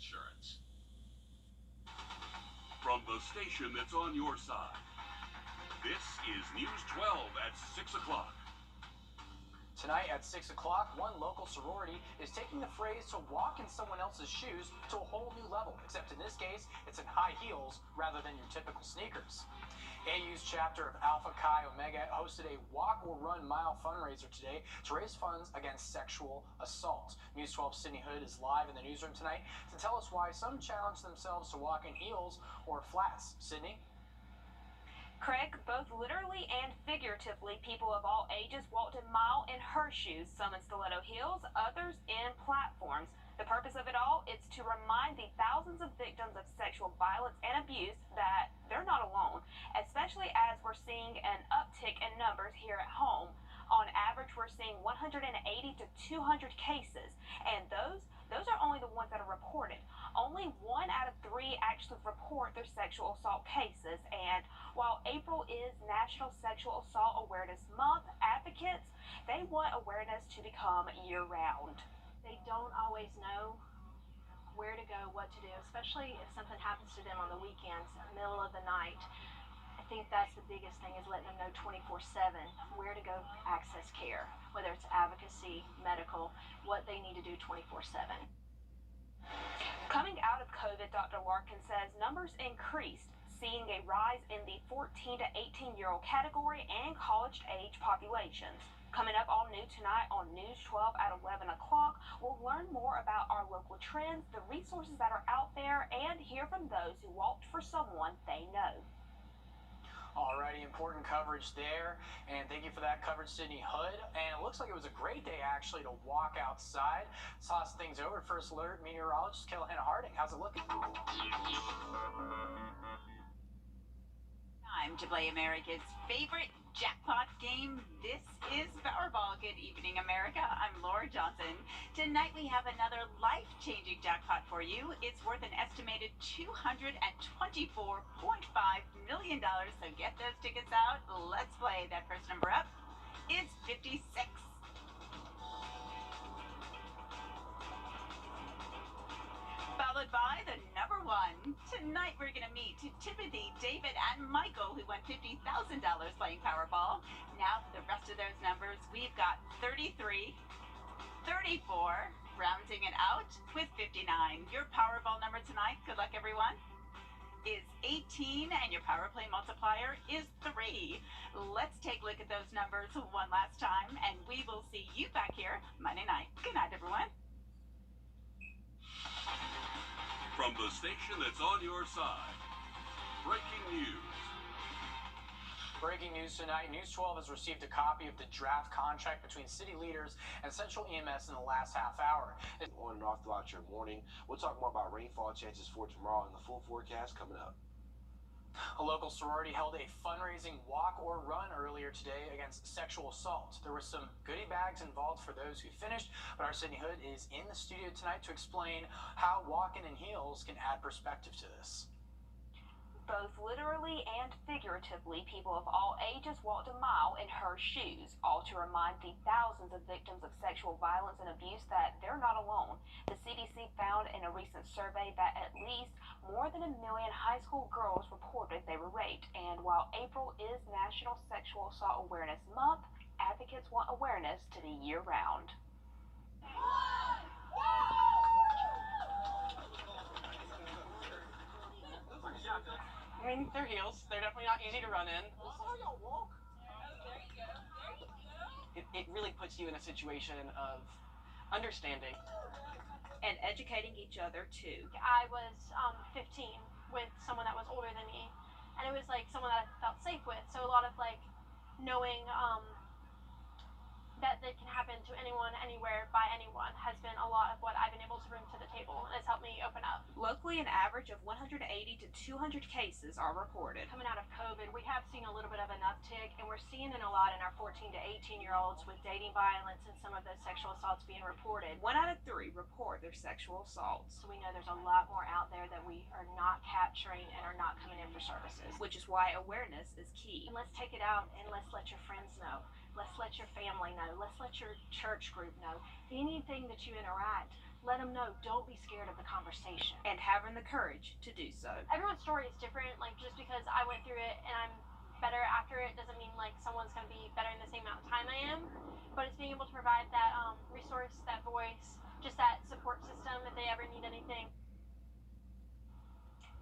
insurance. From the station that's on your side, this is News 12 at 6 o'clock. Tonight at 6 o'clock, one local sorority is taking the phrase to walk in someone else's shoes to a whole new level, except in this case, it's in high heels rather than your typical sneakers. AU's chapter of Alpha Chi Omega hosted a walk or run mile fundraiser today to raise funds against sexual assault. News 12's Sydney Hood is live in the newsroom tonight to tell us why some challenge themselves to walk in heels or flats. Sydney? Craig, both literally and figuratively, people of all ages walked a mile in her shoes, some in stiletto heels, others in platforms. The purpose of it all is to remind the thousands of victims of sexual violence and abuse that they're not alone, especially as we're seeing an uptick in numbers here at home. On average, we're seeing 180 to 200 cases, and those are only the ones that are reported. Only 1 out of 3 actually report their sexual assault cases, and while April is National Sexual Assault Awareness Month, advocates, they want awareness to become year-round. They don't always know where to go, what to do, especially if something happens to them on the weekends, middle of the night. I think that's the biggest thing, is letting them know 24/7 where to go access care, whether it's advocacy, medical, what they need to do 24/7. Coming out of COVID, Dr. Larkin says numbers increased, seeing a rise in the 14 to 18-year-old category and college-age populations. Coming up all new tonight on News 12 at 11 o'clock, we'll learn more about our local trends, the resources that are out there, and hear from those who walked for someone they know. Alrighty, important coverage there, and thank you for that coverage, Sydney Hood. And it looks like it was a great day, actually, to walk outside. Toss things over to First Alert meteorologist Kellyanne Harding. How's it looking? Time to play America's favorite jackpot game. This is Powerball. Good evening, America. I'm Laura Johnson. Tonight we have another life-changing jackpot for you. It's worth an estimated $224.5 million. So get those tickets out. Let's play. That first number up is 56. Followed by the number 1. Tonight we're going to meet Timothy, David, and Michael, who won $50,000 playing Powerball. Now for the rest of those numbers, we've got 33, 34, rounding it out with 59. Your Powerball number tonight, good luck everyone, is 18, and your Power Play multiplier is 3. Let's take a look at those numbers one last time, and we will see you back here Monday night. Good night, everyone. From the station that's on your side, breaking news. Breaking news tonight, News 12 has received a copy of the draft contract between city leaders and Central EMS in the last half hour. On and off throughout your morning. We'll talk more about rainfall chances for tomorrow and the full forecast coming up. A local sorority held a fundraising walk or run earlier today against sexual assault. There were some goodie bags involved for those who finished, but our Sydney Hood is in the studio tonight to explain how walking in heels can add perspective to this. Both literally and figuratively, people of all ages walked a mile in her shoes, all to remind the thousands of victims of sexual violence and abuse that they're not alone. The CDC found in a recent survey that at least more than 1 million high school girls reported they were raped. And while April is National Sexual Assault Awareness Month, advocates want awareness to be year-round. I mean, they're heels. They're definitely not easy to run in. It really puts you in a situation of understanding. And educating each other, too. I was 15 with someone that was older than me, and it was like someone that I felt safe with. So a lot of like knowing that it can happen to anyone, anywhere, by anyone has been a lot of what I've been able to bring to the table, and it's helped me open up. Locally, an average of 180 to 200 cases are reported. Coming out of COVID, we have seen a little bit of an uptick, and we're seeing it a lot in our 14 to 18-year-olds with dating violence and some of those sexual assaults being reported. 1 out of 3 report their sexual assaults. So we know there's a lot more out there that we are not capturing and are not coming in for services. Which is why awareness is key. And let's take it out and let's let your friends know. Let's let your family know. Let's let your church group know. Anything that you interact, let them know, don't be scared of the conversation. And having the courage to do so. Everyone's story is different. Like, just because I went through it and I'm better after it doesn't mean like someone's going to be better in the same amount of time I am. But it's being able to provide that resource, that voice, just that support system if they ever need anything.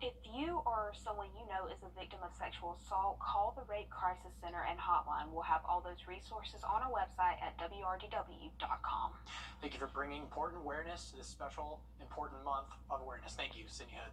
If you or someone you know is a victim of sexual assault, call the Rape Crisis Center and Hotline. We'll have all those resources on our website at wrdw.com. Thank you for bringing important awareness to this special, important month of awareness. Thank you, Cindy Hood.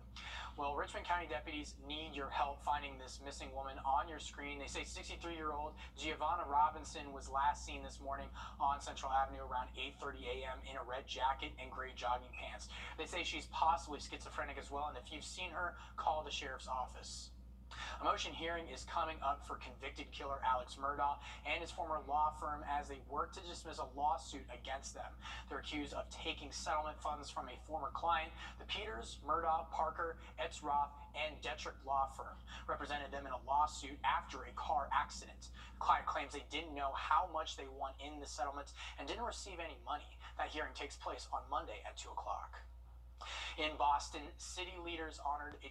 Well, Richmond County deputies need your help finding this missing woman on your screen. They say 63-year-old Giovanna Robinson was last seen this morning on Central Avenue around 8:30 a.m. in a red jacket and gray jogging pants. They say she's possibly schizophrenic as well, and if you've seen her, call the sheriff's office. A motion hearing is coming up for convicted killer Alex Murdaugh and his former law firm as they work to dismiss a lawsuit against them. They're accused of taking settlement funds from a former client. The Peters, Murdaugh, Parker, Etzroth, and Detrick law firm represented them in a lawsuit after a car accident. The client claims they didn't know how much they won in the settlement and didn't receive any money. That hearing takes place on Monday at 2 o'clock. In Boston, city leaders honored a